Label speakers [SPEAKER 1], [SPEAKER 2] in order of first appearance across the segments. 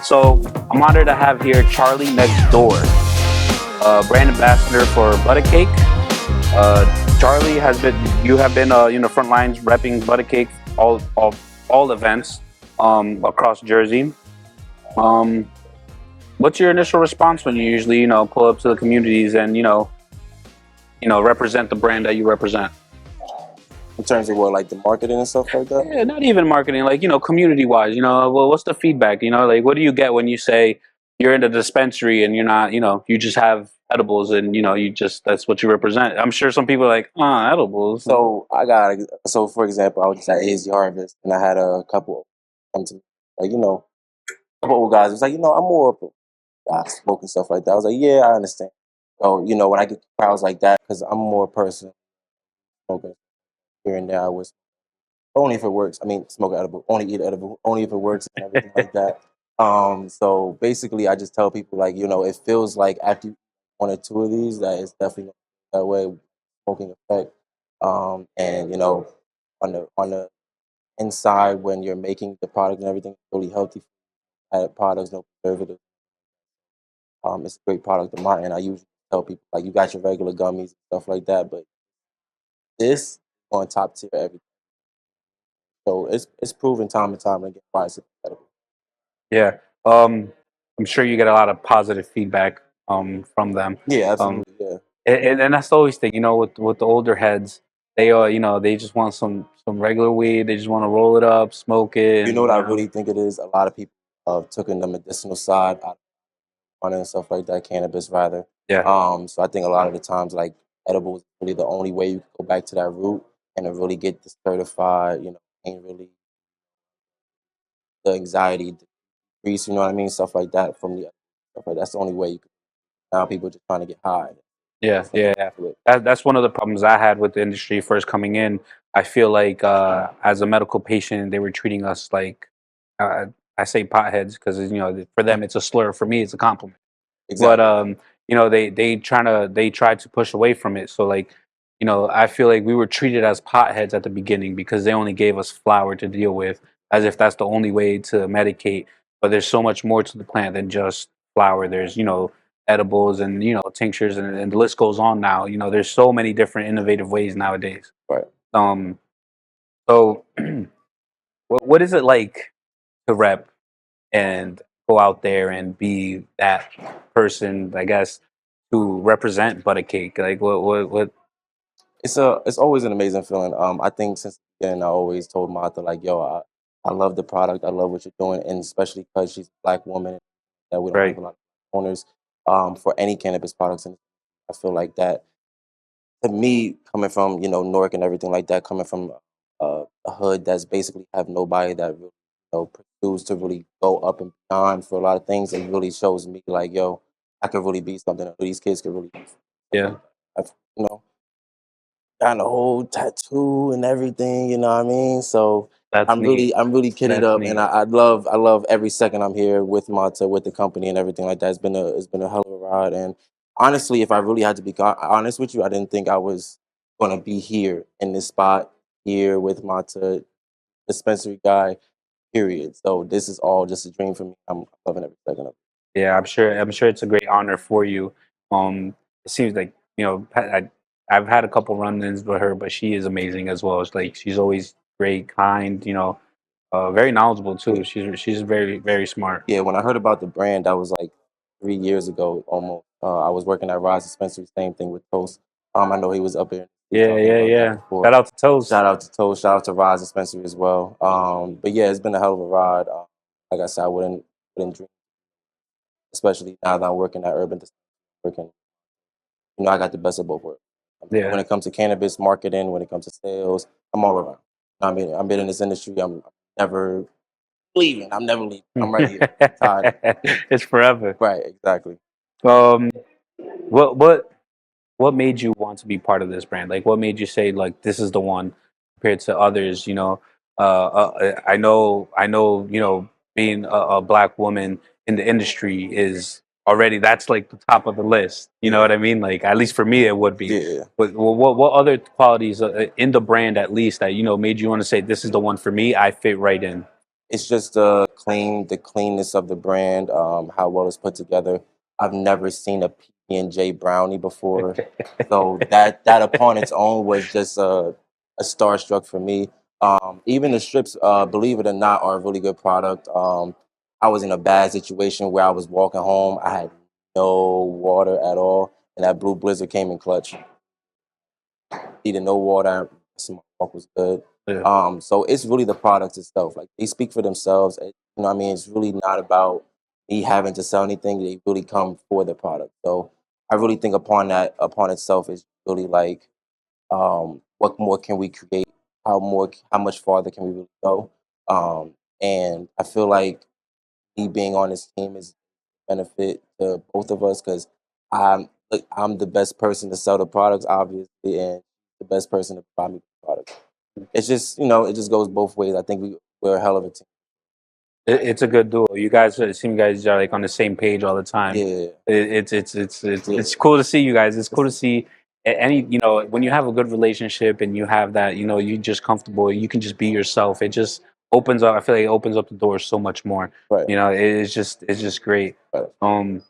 [SPEAKER 1] So I'm honored to have here Charlienextdoor, brand ambassador for Butacake. Charlie has been, you have been, front lines repping Butacake all events across Jersey. Um, what's your initial response when you usually, pull up to the communities and represent the brand that you represent?
[SPEAKER 2] In terms of what, like the marketing and stuff like that?
[SPEAKER 1] Yeah, not even marketing, like, community wise, well, what's the feedback? Like, what do you get when you say you're in a dispensary and you're not, you just have edibles and, that's what you represent? I'm sure some people are like, edibles.
[SPEAKER 2] So for example, I was just at AZ Harvest and I had a couple come to me, like, a couple old guys. It was like, I'm more of a guy smoking stuff like that. I was like, yeah, I understand. So, when I get crowds like that, because I'm more a person smoking here and there, I was only if it works. I mean, smoke edible, only eat edible, only if it works and everything like that. So basically, I just tell people like, it feels like after you eat one or two of these, that it's definitely that way smoking effect. And on the inside, when you're making the product and everything, it's really healthy. Added products, no preservatives. It's a great product of mine. And I usually tell people like, you got your regular gummies and stuff like that, but this on top tier everything. So it's proven time and time again why it's incredible.
[SPEAKER 1] Yeah. I'm sure you get a lot of positive feedback from them.
[SPEAKER 2] Yeah,
[SPEAKER 1] Um,
[SPEAKER 2] absolutely. Yeah.
[SPEAKER 1] and that's the always thing, with the older heads, they they just want some regular weed. They just want to roll it up, smoke it,
[SPEAKER 2] You know
[SPEAKER 1] and
[SPEAKER 2] what I really think it is? A lot of people took in the medicinal side out of it and stuff like that, cannabis rather.
[SPEAKER 1] yeah,
[SPEAKER 2] So I think a lot of the times like edible is really the only way you can go back to that root and to really get the certified, pain relief, the anxiety decrease, you know what I mean? Stuff like that from the stuff like that's the only way you can now people just trying to get high.
[SPEAKER 1] yeah. That's one of the problems I had with the industry first coming in. I feel like as a medical patient, they were treating us like uh, I say potheads because for them it's a slur. For me, it's a compliment. But
[SPEAKER 2] Exactly.
[SPEAKER 1] they tried to push away from it. So like, I feel like we were treated as potheads at the beginning because they only gave us flour to deal with, as if that's the only way to medicate. But there's so much more to the plant than just flour. There's edibles and tinctures, and the list goes on. Now there's so many different innovative ways nowadays.
[SPEAKER 2] Right.
[SPEAKER 1] Um, so what is it like to rep and go out there and be that person, I guess, to represent Butacake? Like, what?
[SPEAKER 2] It's always an amazing feeling. I think since the beginning, I always told Martha like, "Yo, I love the product. I love what you're doing, and especially because she's a black woman, that we don't have
[SPEAKER 1] Right.
[SPEAKER 2] a lot of owners for any cannabis products." And I feel like that to me, coming from Newark and everything like that, coming from a hood that's basically have nobody that really pursues to really go up and beyond for a lot of things, it really shows me like, yo, I could really be something. These kids could really be something.
[SPEAKER 1] Yeah.
[SPEAKER 2] I've, you know got a whole tattoo and everything, you know what I mean? So
[SPEAKER 1] That's
[SPEAKER 2] I'm
[SPEAKER 1] neat.
[SPEAKER 2] really kitted
[SPEAKER 1] That's
[SPEAKER 2] up, and
[SPEAKER 1] neat.
[SPEAKER 2] I love every second I'm here with Mata, with the company and everything like that. It's been a hell of a ride, and honestly, if I really had to be honest with you, I didn't think I was gonna be here in this spot here with Mata, dispensary guy. Period. So this is all just a dream for me. I'm loving every second of it.
[SPEAKER 1] Yeah, I'm sure. I'm sure it's a great honor for you. It seems like I've had a couple run-ins with her, but she is amazing as well. It's like she's always great, kind. Very knowledgeable
[SPEAKER 2] Yeah.
[SPEAKER 1] too. She's very very smart.
[SPEAKER 2] Yeah, when I heard about the brand, that was like 3 years ago almost. I was working at Rise Dispensary, same thing with Toast. I know he was up there
[SPEAKER 1] Yeah,
[SPEAKER 2] talking
[SPEAKER 1] yeah,
[SPEAKER 2] about that
[SPEAKER 1] yeah.
[SPEAKER 2] before.
[SPEAKER 1] Shout out to Toast.
[SPEAKER 2] Shout out to Toast, shout out to Rise Dispensary as well. But yeah, it's been a hell of a ride. Like I said, I wouldn't dream, especially now that I'm working at Urban Dispensary, working. I got the best of both worlds. When
[SPEAKER 1] Yeah.
[SPEAKER 2] it comes to cannabis marketing, when it comes to sales, I'm all around. I mean, I've been in this industry. I'm never leaving. I'm never leaving. I'm right here. Tired.
[SPEAKER 1] It's forever.
[SPEAKER 2] Right, exactly.
[SPEAKER 1] Um, what what what made you want to be part of this brand? Like, what made you say like this is the one compared to others? I know, being a black woman in the industry is already that's like the top of the list. You know
[SPEAKER 2] Yeah,
[SPEAKER 1] what I mean? Like, at least for me, it would be.
[SPEAKER 2] yeah.
[SPEAKER 1] But what other qualities in the brand at least that made you want to say this is the one for me? I fit right in.
[SPEAKER 2] It's just the cleanness of the brand, how well it's put together. I've never seen a PB&J brownie before, so that upon its own was just a starstruck for me. Even the strips, believe it or not, are a really good product. I was in a bad situation where I was walking home. I had no water at all, and that Blue Blizzard came in clutch. Needed no water. So my walk was good.
[SPEAKER 1] Yeah.
[SPEAKER 2] So it's really the products itself. Like they speak for themselves. You know what I mean? It's really not about me having to sell anything. They really come for the product. So I really think upon itself is really like what more can we create? How much farther can we really go? And I feel like me being on this team is a benefit to both of us because I'm the best person to sell the products, obviously, and the best person to buy me the product. It's just it just goes both ways. I think we're a hell of a team.
[SPEAKER 1] It's a good duo. You guys, it seems you guys are like on the same page all the time.
[SPEAKER 2] Yeah, yeah,
[SPEAKER 1] It's cool to see you guys. It's cool to see any when you have a good relationship and you have that you just comfortable. You can just be yourself. It just opens up. I feel like it opens up the doors so much more.
[SPEAKER 2] right,
[SPEAKER 1] It's just great.
[SPEAKER 2] right.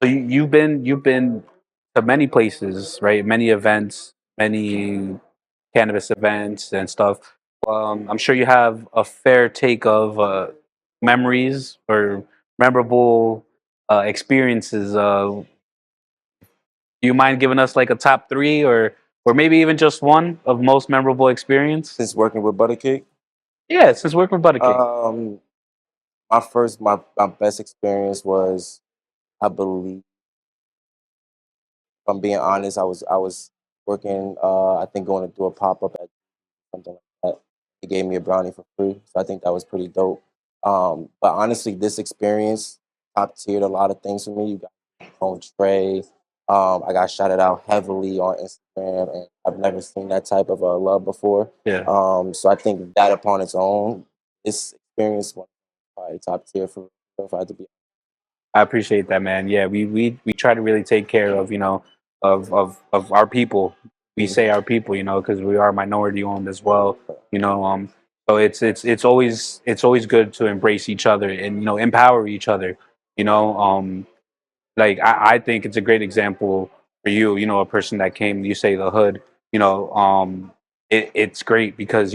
[SPEAKER 1] So you've been to many places, right? Many events, many cannabis events and stuff. I'm sure you have a fair take of memories or memorable experiences. Do you mind giving us like a top three or maybe even just one of most memorable experience?
[SPEAKER 2] Since working with Butacake,
[SPEAKER 1] Yeah, since working with Butacake.
[SPEAKER 2] um, my best experience was, I believe, if I'm being honest, I was working. I think going to do a pop up at something like that. He gave me a brownie for free, so I think that was pretty dope. But honestly, this experience top tiered a lot of things for me. You got your own tray. I got shouted out heavily on Instagram, and I've never seen that type of love before.
[SPEAKER 1] Yeah.
[SPEAKER 2] So I think that upon its own, this experience was probably top tier for if I had to be.
[SPEAKER 1] I appreciate that, man. Yeah, we try to really take care of of our people. We
[SPEAKER 2] Mhm.
[SPEAKER 1] say our people, because we are minority owned as well. You know, so it's always good to embrace each other and empower each other. You know, like I think it's a great example for you. A person that came, you say the hood. You know, it's great because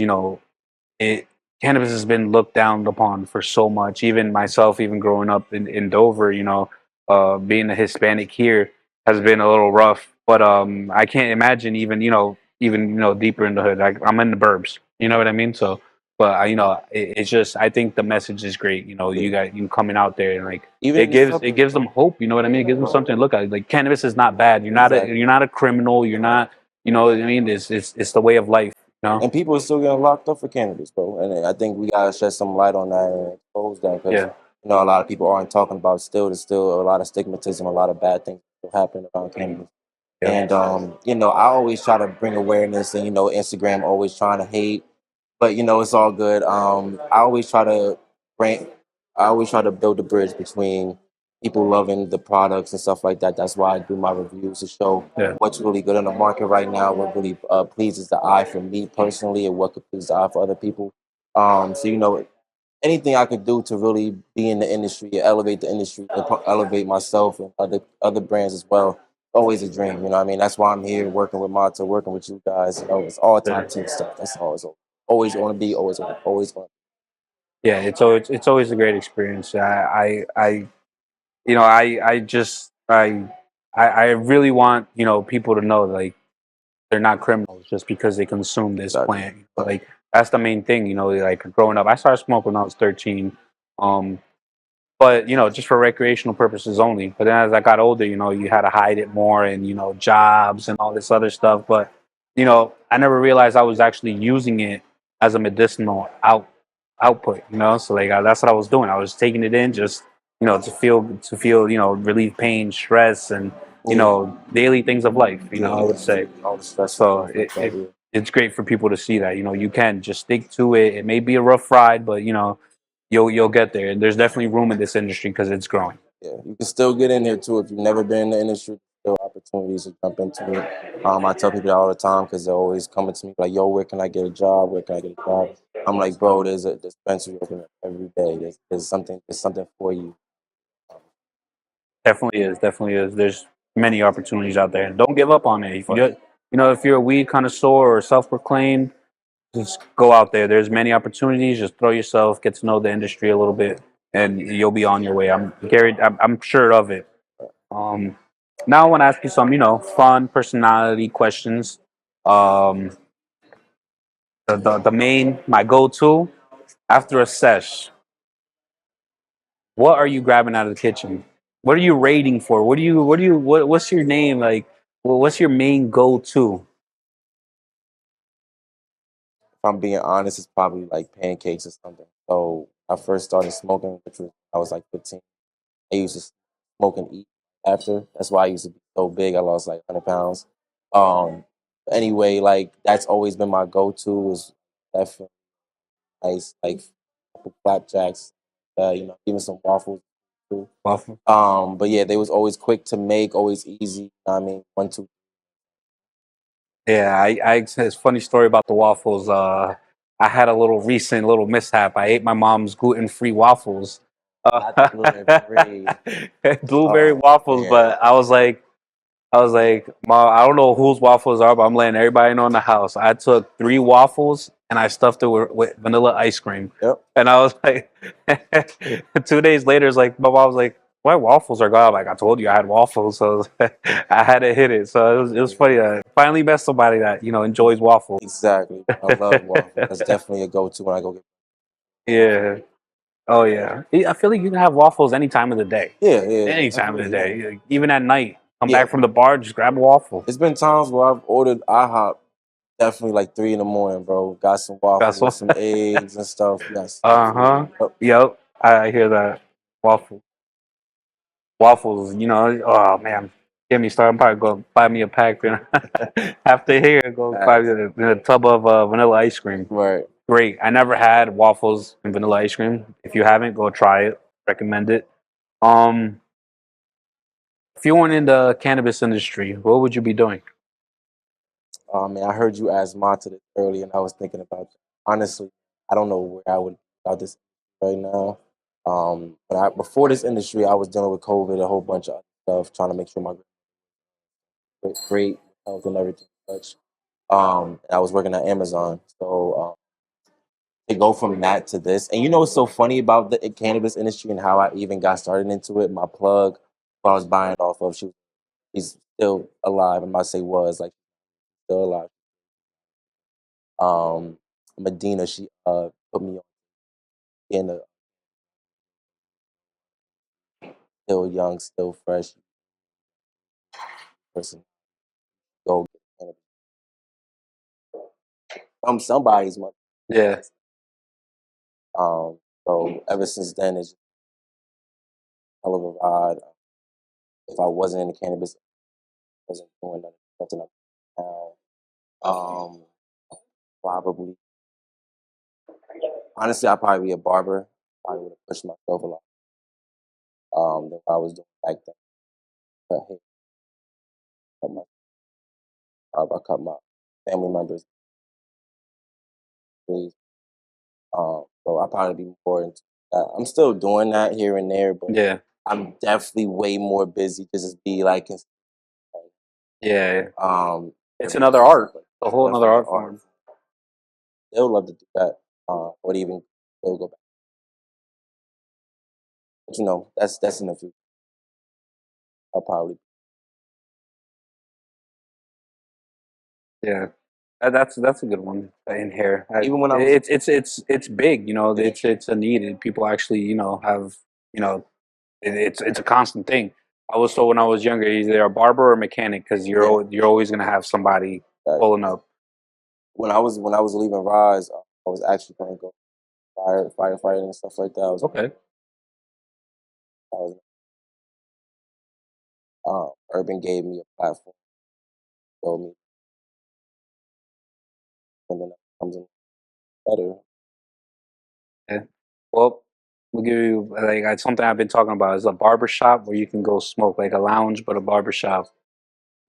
[SPEAKER 1] it cannabis has been looked down upon for so much. Even myself, even growing up in Dover, being a Hispanic here has been a little rough. But I can't imagine even deeper in the hood. I'm in the burbs. You know what I mean? So, but it's just I think the message is great.
[SPEAKER 2] Yeah.
[SPEAKER 1] You got you coming out there and like
[SPEAKER 2] Even
[SPEAKER 1] it
[SPEAKER 2] in the
[SPEAKER 1] gives it
[SPEAKER 2] suburbs,
[SPEAKER 1] gives them hope. You know what I mean? It gives them something to look at. Like cannabis is not bad.
[SPEAKER 2] exactly.
[SPEAKER 1] You're not a criminal. You're not. You know what I mean? It's the way of life. You know?
[SPEAKER 2] And people are still getting locked up for cannabis, bro. And I think we gotta shed some light on that and expose that because
[SPEAKER 1] Yeah.
[SPEAKER 2] a lot of people aren't talking about. Still, there's still a lot of stigmatism, a lot of bad things still happening around cannabis.
[SPEAKER 1] Yeah.
[SPEAKER 2] And I always try to bring awareness, and Instagram always trying to hate, but it's all good. Bring, I always try to build a bridge between people loving the products and stuff like that. That's why I do my reviews to show
[SPEAKER 1] Yeah.
[SPEAKER 2] what's really good on the market right now, what really pleases the eye for me personally, and what could please the eye for other people. So anything I could do to really be in the industry, elevate the industry, and elevate myself and other brands as well. Always a dream, you know what I mean? That's why I'm here working with Mata, working with you guys. It's all
[SPEAKER 1] Yeah.
[SPEAKER 2] top team stuff. That's always want to be, always want.
[SPEAKER 1] Yeah, it's always a great experience. I just I really want people to know like they're not criminals just because they consume this
[SPEAKER 2] Exactly.
[SPEAKER 1] plant. Like that's the main thing. Like growing up, I started smoking when I was 13. Um, but just for recreational purposes only. But then as I got older, you had to hide it more and jobs and all this other stuff. But I never realized I was actually using it as a medicinal output. So like that's what I was doing. I was taking it in just to feel relieve pain, stress, and
[SPEAKER 2] Yeah,
[SPEAKER 1] daily things of life. I
[SPEAKER 2] yeah.
[SPEAKER 1] would say.
[SPEAKER 2] All the stress and
[SPEAKER 1] So
[SPEAKER 2] stuff like that. Yeah.
[SPEAKER 1] it's great for people to see that you can just stick to it. It may be a rough ride, but you'll get there. And there's definitely room in this industry because it's growing.
[SPEAKER 2] Yeah, you can still get in there too if you've never been in the industry. Still opportunities to jump into it. I tell people that all the time because they're always coming to me like, "Yo, where can I get a job? Where can I get a job?" I'm like, bro, there's a dispensary open up every day. There's something for you.
[SPEAKER 1] Definitely is. Definitely is. There's many opportunities out there, and don't give up on it. If if you're a weed connoisseur or self-proclaimed, just go out there. There's many opportunities. Just throw yourself, get to know the industry a little bit, and you'll be on your way. I'm sure of it. Um, Now I want to ask you some, fun personality questions. Um, the main, my go-to after a sesh. What are you grabbing out of the kitchen? What are you raiding for? What's your name like? What's your main go-to?
[SPEAKER 2] If I'm being honest, it's probably like pancakes or something. So I first started smoking, which was I was like 15. I used to smoke and eat after. That's why I used to be so big. I lost like 100 pounds. Um, anyway, like that's always been my go-to is definitely nice, like couple flapjacks, even some waffles too.
[SPEAKER 1] Waffle.
[SPEAKER 2] But yeah, they was always quick to make, always easy. You know what I mean, 1, 2.
[SPEAKER 1] Yeah, it's a funny story about the waffles. I had a recent little mishap. I ate my mom's gluten-free waffles.
[SPEAKER 2] Not the gluten-free.
[SPEAKER 1] Blueberry
[SPEAKER 2] Oh
[SPEAKER 1] waffles,
[SPEAKER 2] man,
[SPEAKER 1] but I was like, Mom, I don't know whose waffles are, but I'm letting everybody know in the house. I took 3 waffles and I stuffed it with vanilla ice cream.
[SPEAKER 2] yep.
[SPEAKER 1] And I was like, 2 days later, it's like, my mom was like, "Why waffles are gone?" I'm like, I told you I had waffles, so I had to hit it. So it was funny. Finally met somebody that enjoys waffles.
[SPEAKER 2] Exactly. I love waffles. That's definitely a go-to when I go get.
[SPEAKER 1] Yeah. Oh yeah. I feel like you can have waffles any time of the day.
[SPEAKER 2] Yeah, yeah,
[SPEAKER 1] Any time of the
[SPEAKER 2] definitely. Yeah.
[SPEAKER 1] day. Even at night. Come
[SPEAKER 2] Yeah.
[SPEAKER 1] back from the bar, just grab a waffle.
[SPEAKER 2] It's been times where I've ordered IHOP definitely like 3 in the morning, bro. Got some
[SPEAKER 1] That's
[SPEAKER 2] waffles,
[SPEAKER 1] what.
[SPEAKER 2] some eggs and stuff. Yes,
[SPEAKER 1] Uh
[SPEAKER 2] absolutely.
[SPEAKER 1] huh.
[SPEAKER 2] Yep.
[SPEAKER 1] Yep. I hear that. Waffle. Waffles. Oh man. Get me started. I'm probably going to buy me a pack. After here, go buy
[SPEAKER 2] Facts.
[SPEAKER 1] me a tub of vanilla ice cream.
[SPEAKER 2] Right.
[SPEAKER 1] Great. I never had waffles and vanilla ice cream. If you haven't, go try it. Recommend it. Um, if you weren't in the cannabis industry, what would you be doing?
[SPEAKER 2] Man, I heard you ask Monta this earlier, and I was thinking about that. Honestly, I don't know where I would be about this right now. Before this industry, I was dealing with COVID, a whole bunch of other stuff, trying to make sure my great health and everything. Such. And I was working at Amazon, so to go from that to this, and what's so funny about the cannabis industry and how I even got started into it. My plug, who I was buying off of, he's still alive. I'm not say was like still alive. Medina, she put me on in a still young, still fresh person. Go get cannabis. I'm somebody's mother.
[SPEAKER 1] Yeah.
[SPEAKER 2] So ever since then, it's a hell of a ride. If I wasn't in the cannabis, I wasn't doing nothing up now. Um, Probably, honestly, I'd probably be a barber. Probably would have pushed myself a lot than what I was doing back then. Cut hair, cut my, I cut my family members' trees. So I probably be more into that. I'm still doing that here and there, but
[SPEAKER 1] Yeah.
[SPEAKER 2] I'm definitely way more busy. Just as be like,
[SPEAKER 1] Yeah. It's another
[SPEAKER 2] everything, stuff
[SPEAKER 1] art.
[SPEAKER 2] like
[SPEAKER 1] A whole another
[SPEAKER 2] definitely
[SPEAKER 1] art
[SPEAKER 2] the art.
[SPEAKER 1] form.
[SPEAKER 2] They'll love to do that, or even they'll go back. But that's in the future. I'll probably.
[SPEAKER 1] Yeah. That's a good one in here.
[SPEAKER 2] Even when I was.
[SPEAKER 1] It's big.
[SPEAKER 2] Yeah,
[SPEAKER 1] It's a need. And people actually have it's a constant thing. I was told when I was younger, either a barber or a mechanic, because
[SPEAKER 2] yeah.
[SPEAKER 1] you're always gonna have somebody
[SPEAKER 2] That,
[SPEAKER 1] pulling up.
[SPEAKER 2] when I was leaving Rise, I was actually going to go firefighting and stuff like that.
[SPEAKER 1] Okay.
[SPEAKER 2] I was Urban gave me a platform, told me something that comes in better.
[SPEAKER 1] Yeah. Well, we'll give you something I've been talking about is a barber shop where you can go smoke, like a lounge, but a barber shop.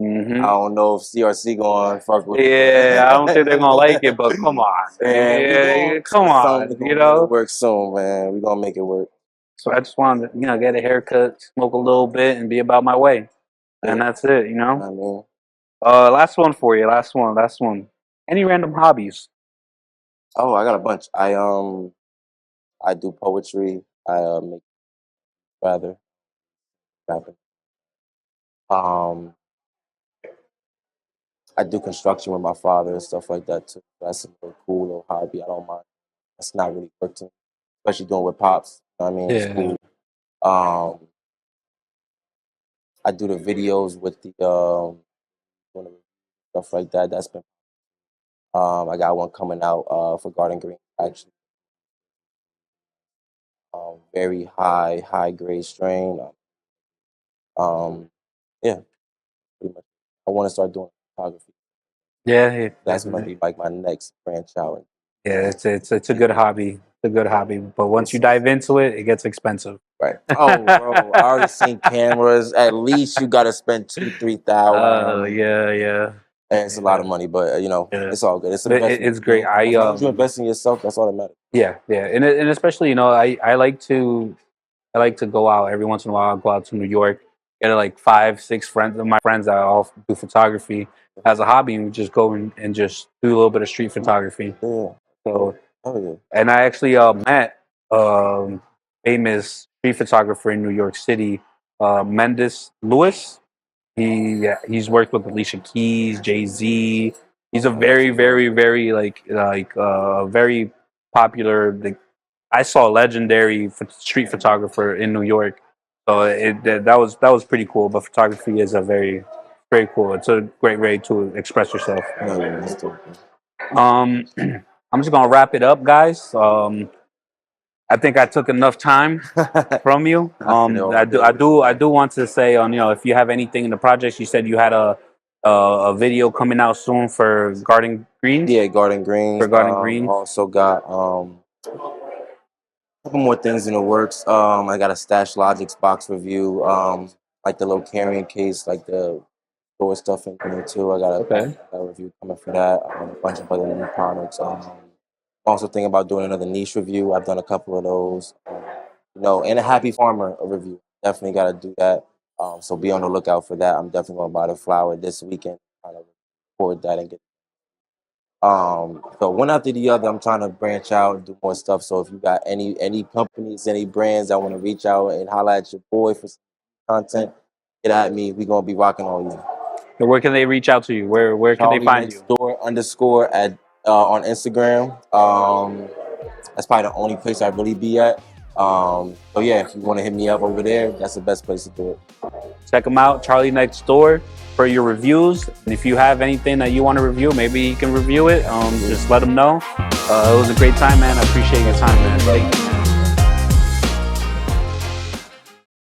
[SPEAKER 1] Mm-hmm.
[SPEAKER 2] I don't know if CRC going to fuck with
[SPEAKER 1] Yeah, I don't think they're gonna like it, but come on,
[SPEAKER 2] and we
[SPEAKER 1] yeah,
[SPEAKER 2] going
[SPEAKER 1] come on,
[SPEAKER 2] we
[SPEAKER 1] you
[SPEAKER 2] gonna make it
[SPEAKER 1] know.
[SPEAKER 2] work soon, man. We gonna make it work.
[SPEAKER 1] So I just wanted to, get a haircut, smoke a little bit, and be about my way, and
[SPEAKER 2] Yeah,
[SPEAKER 1] that's it, you know.
[SPEAKER 2] I mean,
[SPEAKER 1] Last one for you, last one. Any random hobbies?
[SPEAKER 2] oh, I got a bunch. I do poetry. I make rather rapping. Um, I do construction with my father and stuff like that too. That's a little cool little hobby. I don't mind. That's not really work to me, especially doing with pops. You know what I mean, it's
[SPEAKER 1] Yeah,
[SPEAKER 2] cool. Um, I do the videos with the doing the stuff like that. That's been. I got one coming out for Garden Green actually. Very high grade strain. Um, yeah, pretty much. I want to start doing photography.
[SPEAKER 1] yeah,
[SPEAKER 2] That's gonna be like my next branch out.
[SPEAKER 1] yeah. It's a good hobby. It's a good hobby, but once you dive into it, it gets expensive.
[SPEAKER 2] Right. Oh, bro, I already seen cameras. At least you gotta spend 2-3 thousand.
[SPEAKER 1] Yeah,
[SPEAKER 2] And it's a lot of money, but
[SPEAKER 1] yeah.
[SPEAKER 2] it's all good. It's an
[SPEAKER 1] But
[SPEAKER 2] investment.
[SPEAKER 1] it's great.
[SPEAKER 2] As long as you invest in yourself, that's all that matters.
[SPEAKER 1] Yeah, and especially I like to go out every once in a while. I'll go out to New York, get like 5, 6 friends of my friends that all do photography as a hobby, and we just go and just do a little bit of street photography.
[SPEAKER 2] Yeah.
[SPEAKER 1] So,
[SPEAKER 2] Oh yeah.
[SPEAKER 1] and I actually met famous street photographer in New York City, Mendes Lewis. He's worked with Alicia Keys, Jay-Z. He's a very very popular. I saw a legendary street photographer in New York. So that was pretty cool. But photography is a very cool. It's a great way to express yourself.
[SPEAKER 2] Oh yeah. That's dope.
[SPEAKER 1] I'm just gonna wrap it up, guys. I think I took enough time from you. I do want to say if you have anything in the projects, you said you had a video coming out soon for Garden Greens.
[SPEAKER 2] Yeah, Garden Greens.
[SPEAKER 1] For Garden Greens.
[SPEAKER 2] Also got a couple more things in the works. I got a Stash Logics box review. Like the little carrying case, like the store stuff in there too. I got a review coming for that. A bunch of other new products. Also thinking about doing another niche review. I've done a couple of those. And a Happy Farmer review. Definitely got to do that. So be on the lookout for that. I'm definitely going to buy the flower this weekend. Kind of record that and get. So one after the other, I'm trying to branch out and do more stuff. So if you got any companies, any brands that want to reach out and holler at your boy for some content, get at me. We gonna be rocking all you.
[SPEAKER 1] So where can they reach out to you? Where can they find you?
[SPEAKER 2] Charlienextdoor _ on Instagram. That's probably the only place I really be at. So yeah, if you want to hit me up over there, that's the best place to do it.
[SPEAKER 1] Check them out, Charlienextdoor, for your reviews. And if you have anything that you want to review, maybe you can review it. Just let them know. It was a great time, man. I appreciate your time, man. Thank you.